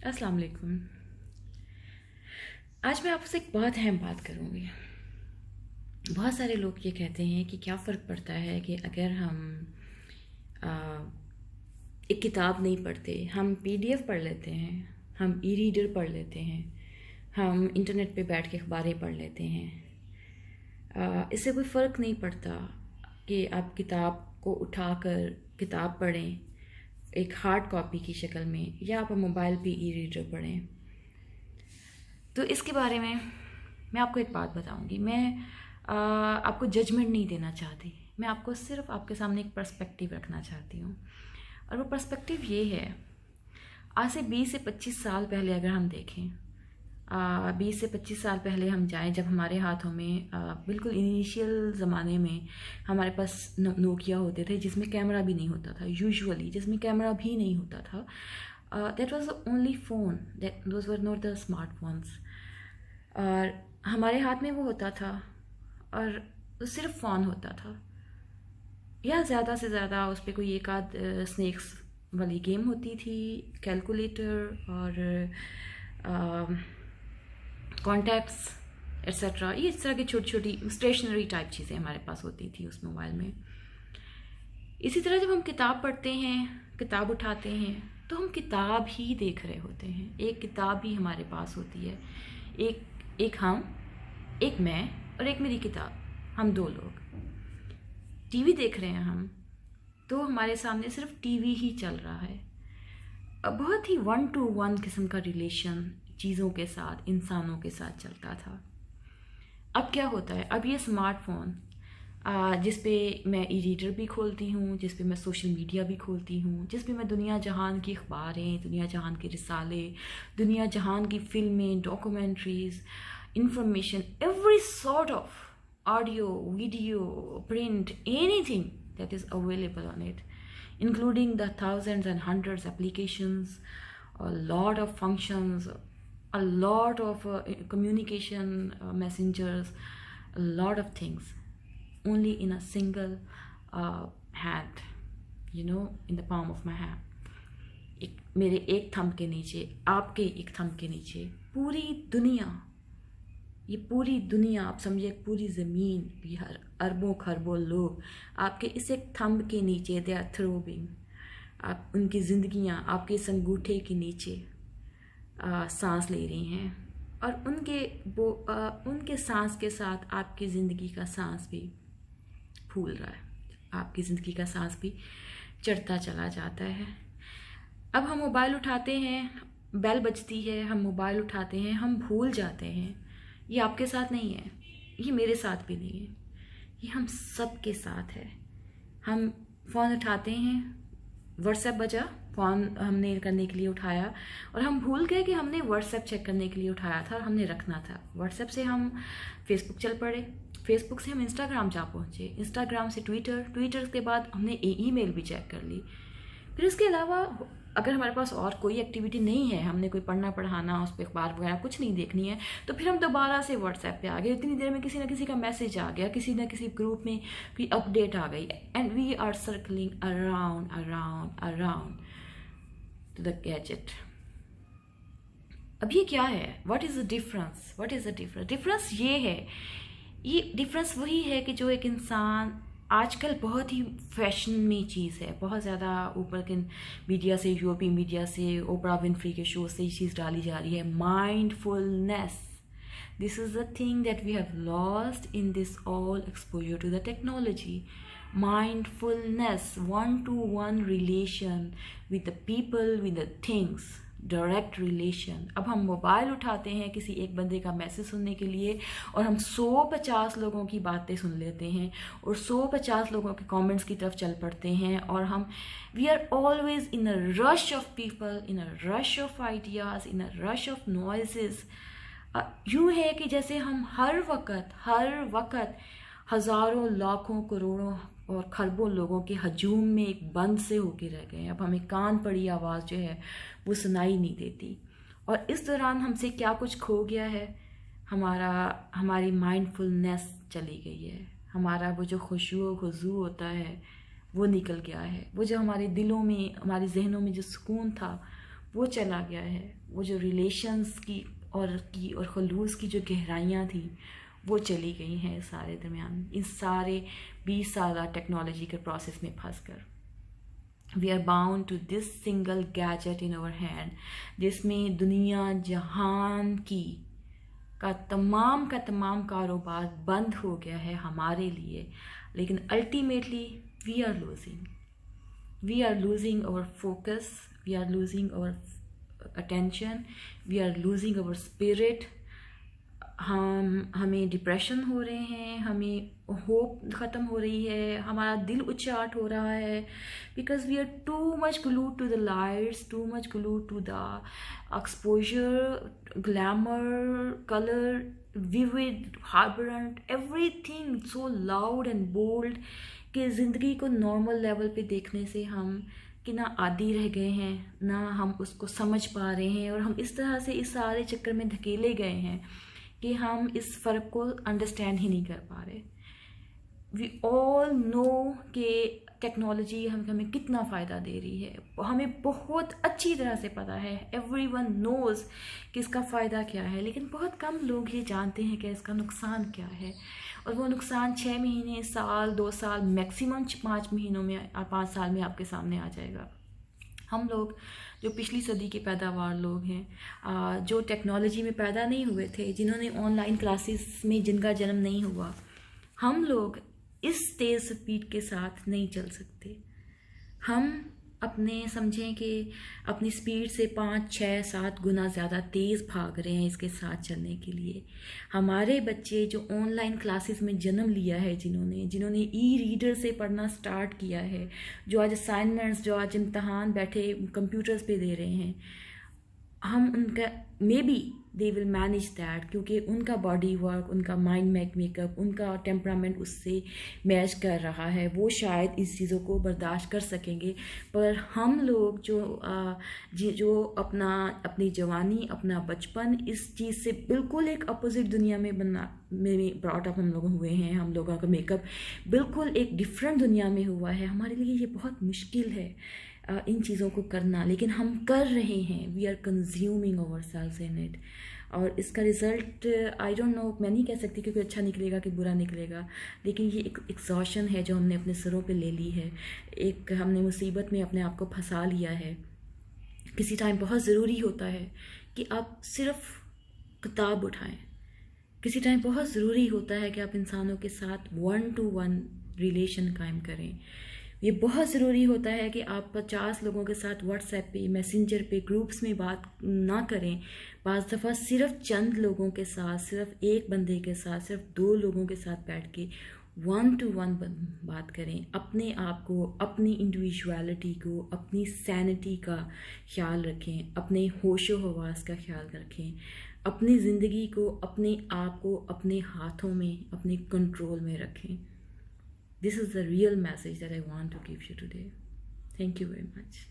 अस्सलाम वालेकुम। आज मैं आपसे एक बहुत अहम बात करूँगी। बहुत सारे लोग ये कहते हैं कि क्या फ़र्क पड़ता है कि अगर हम आ, एक किताब नहीं पढ़ते, हम पीडीएफ पढ़ लेते हैं, हम ई रीडर पढ़ लेते हैं, हम इंटरनेट पे बैठ के अखबारें पढ़ लेते हैं। इससे कोई फ़र्क नहीं पड़ता कि आप किताब को उठाकर किताब पढ़ें एक हार्ड कॉपी की शक्ल में, या आप मोबाइल पे ई रीडर पढ़ें। तो इसके बारे में मैं आपको एक बात बताऊंगी। मैं आपको जजमेंट नहीं देना चाहती, मैं आपको सिर्फ आपके सामने एक पर्सपेक्टिव रखना चाहती हूँ। और वो पर्सपेक्टिव ये है, आज से 20 से 25 साल पहले अगर हम देखें, 20 से 25 साल पहले हम जाएं, जब हमारे हाथों में बिल्कुल इनिशियल ज़माने में हमारे पास नोकिया होते थे जिसमें कैमरा भी नहीं होता था, यूजुअली जिसमें कैमरा भी नहीं होता था। That was the only phone, that those were not the smartphones. और हमारे हाथ में वो होता था और सिर्फ फ़ोन होता था, या ज़्यादा से ज़्यादा उस पर कोई एक आध स्नैक्स वाली गेम होती थी, कैलकुलेटर और कॉन्टैक्ट्स एट्सेट्रा। ये इस तरह की छोटी छोटी स्टेशनरी टाइप चीज़ें हमारे पास होती थी उस मोबाइल में। इसी तरह जब हम किताब पढ़ते हैं, किताब उठाते हैं, तो हम किताब ही देख रहे होते हैं। एक किताब ही हमारे पास होती है, एक हम, एक मैं और एक मेरी किताब, हम दो लोग। टीवी देख रहे हैं हम, तो हमारे सामने सिर्फ टीवी ही चल रहा है। बहुत ही 1 to 1 किस्म का रिलेशन चीज़ों के साथ, इंसानों के साथ चलता था। अब क्या होता है, अब ये स्मार्टफोन जिस पे मैं ई रीडर भी खोलती हूँ, जिस पे मैं सोशल मीडिया भी खोलती हूँ, जिस पे मैं दुनिया जहान की अखबारें, दुनिया जहान के रिसाले, दुनिया जहान की फ़िल्में, documentaries, information, every sort of audio, video, print, anything that is available on it, including the thousands and hundreds applications, a lot of functions, a lot of communication messengers, a lot of things, only in a single hand, in the palm of my hand. मेरे एक thumb के नीचे, आपके एक thumb के नीचे पूरी दुनिया, ये पूरी दुनिया आप समझिए, पूरी ज़मीन, बिहार, अरबों खरबों लोग आपके इस एक थंब के नीचे, दे आर थ्रोबिंग। आप उनकी ज़िंदगियाँ आपके इस अंगूठे के नीचे सांस ले रही हैं, और उनके सांस के साथ आपकी ज़िंदगी का सांस भी फूल रहा है, आपकी ज़िंदगी का सांस भी चढ़ता चला जाता है। अब हम मोबाइल उठाते हैं, बेल बजती है, हम मोबाइल उठाते हैं, हम भूल जाते हैं। ये आपके साथ नहीं है, ये मेरे साथ भी नहीं है, ये हम सब के साथ है। हम फ़ोन उठाते हैं, व्हाट्सएप बजा, फ़ोन हमने करने के लिए उठाया, और हम भूल गए कि हमने व्हाट्सएप चेक करने के लिए उठाया था और हमने रखना था। व्हाट्सएप से हम फेसबुक चल पड़े, फेसबुक से हम इंस्टाग्राम जा पहुँचे, इंस्टाग्राम से ट्विटर, ट्विटर के बाद हमने ईमेल भी चेक कर ली। फिर इसके अलावा अगर हमारे पास और कोई एक्टिविटी नहीं है, हमने कोई पढ़ना पढ़ाना, उस पर अखबार वगैरह कुछ नहीं देखनी है, तो फिर हम दोबारा से व्हाट्सएप पे आ गए। इतनी देर में किसी ना किसी का मैसेज आ गया, किसी ना किसी ग्रुप में कोई अपडेट आ गई, and we are circling around around around to the gadget. अब ये क्या है? What is the difference? What is the difference? Difference ये है, ये डिफरेंस वही है कि जो एक इंसान आजकल बहुत ही फैशन में चीज़ है, बहुत ज़्यादा ऊपर के मीडिया से, यूरोपीय मीडिया से, ओपरा विनफ्री के शो से ये चीज़ डाली जा रही है, mindfulness. This is the thing that we have lost in this all exposure to the technology. Mindfulness, 1 to 1 relation with the people, with the things, direct relation. अब हम मोबाइल उठाते हैं किसी एक बंदे का मैसेज सुनने के लिए, और हम 150 लोगों की बातें सुन लेते हैं, और 150 लोगों के कमेंट्स की तरफ चल पड़ते हैं, और हम we are always in a rush of people, in a rush of ideas, in a rush of noises. यूँ है कि जैसे हम हर वक्त हज़ारों, लाखों, करोड़ों और खरबों लोगों के हजूम में एक बंद से होके रह गए हैं। अब हमें कान पड़ी आवाज़ जो है वो सुनाई नहीं देती, और इस दौरान हमसे क्या कुछ खो गया है, हमारी माइंडफुलनेस चली गई है, हमारा वो जो खुशू खुजू होता है वो निकल गया है, वो जो हमारे दिलों में, हमारे जहनों में जो सुकून था वो चला गया है। वो जो रिलेशंस की और खलूस की जो गहराइयाँ थी वो चली गई हैं इस सारे दरमियान, इन सारे 20 साल टेक्नोलॉजी के प्रोसेस में फंस कर। We are bound to this single gadget in our hand, जिसमें दुनिया जहान का तमाम कारोबार बंद हो गया है हमारे लिए। लेकिन ultimately we are losing our focus, we are losing our attention, we are losing our spirit. हमें डिप्रेशन हो रहे हैं, हमें होप ख़त्म हो रही है, हमारा दिल उच्चाट हो रहा है, because we are too much glued to the lights, too much glued to the exposure, glamour, colour, vivid, vibrant, everything so loud and bold कि ज़िंदगी को नॉर्मल लेवल पे देखने से हम कि ना आदी रह गए हैं, ना हम उसको समझ पा रहे हैं, और हम इस तरह से इस सारे चक्कर में धकेले गए हैं कि हम इस फ़र्क को अंडरस्टैंड ही नहीं कर पा रहे। वी ऑल नो कि टेक्नोलॉजी हमें कितना फ़ायदा दे रही है, हमें बहुत अच्छी तरह से पता है, एवरीवन नोज़ कि इसका फ़ायदा क्या है, लेकिन बहुत कम लोग ये जानते हैं कि इसका नुकसान क्या है। और वो नुकसान 6 महीने, साल, 2 साल, मैक्सिमम 5 महीनों में, 5 साल में आपके सामने आ जाएगा। हम लोग जो पिछली सदी के पैदावार लोग हैं, जो टेक्नोलॉजी में पैदा नहीं हुए थे, जिन्होंने ऑनलाइन क्लासेस में जिनका जन्म नहीं हुआ, हम लोग इस तेज़ स्पीड के साथ नहीं चल सकते। हम अपने समझें कि अपनी स्पीड से 5, 6, 7 गुना ज़्यादा तेज़ भाग रहे हैं इसके साथ चलने के लिए। हमारे बच्चे जो ऑनलाइन क्लासेस में जन्म लिया है, जिन्होंने ई रीडर से पढ़ना स्टार्ट किया है, जो आज असाइनमेंट्स, जो आज इम्तहान बैठे कंप्यूटर्स पे दे रहे हैं, हम उनका may be they will manage that, क्योंकि उनका बॉडी वर्क, उनका माइंड मेकअप, उनका टेम्परामेंट उससे मैच कर रहा है, वो शायद इस चीज़ों को बर्दाश्त कर सकेंगे। पर हम लोग जो अपनी जवानी, अपना बचपन इस चीज़ से बिल्कुल एक अपोजिट दुनिया में ब्रॉट अप हम लोग हुए हैं, हम लोगों का मेकअप बिल्कुल एक डिफरेंट दुनिया में हुआ है। हमारे लिए ये बहुत मुश्किल है इन चीज़ों को करना, लेकिन हम कर रहे हैं। We are consuming our selves in it, और इसका रिज़ल्ट आई डोंट नो, मैं नहीं कह सकती कि कोई अच्छा निकलेगा कि बुरा निकलेगा, लेकिन ये एक एग्जॉशन है जो हमने अपने सरों पे ले ली है। एक हमने मुसीबत में अपने आप को फंसा लिया है। किसी टाइम बहुत ज़रूरी होता है कि आप सिर्फ किताब उठाएं, किसी टाइम बहुत ज़रूरी होता है कि आप इंसानों के साथ 1-to-1 रिलेशन कायम करें। ये बहुत ज़रूरी होता है कि आप 50 लोगों के साथ व्हाट्सएप पे, मैसेंजर पे, ग्रुप्स में बात ना करें। बाज़ दफ़ा सिर्फ चंद लोगों के साथ, सिर्फ एक बंदे के साथ, सिर्फ 2 लोगों के साथ बैठ के 1-to-1 बात करें। अपने आप को, अपनी इंडिविजुअलिटी को, अपनी सैनिटी का ख्याल रखें, अपने होशो हवास का ख्याल रखें, अपनी ज़िंदगी को, अपने आप को अपने हाथों में, अपने कंट्रोल में रखें। This is the real message that I want to give you today. Thank you very much.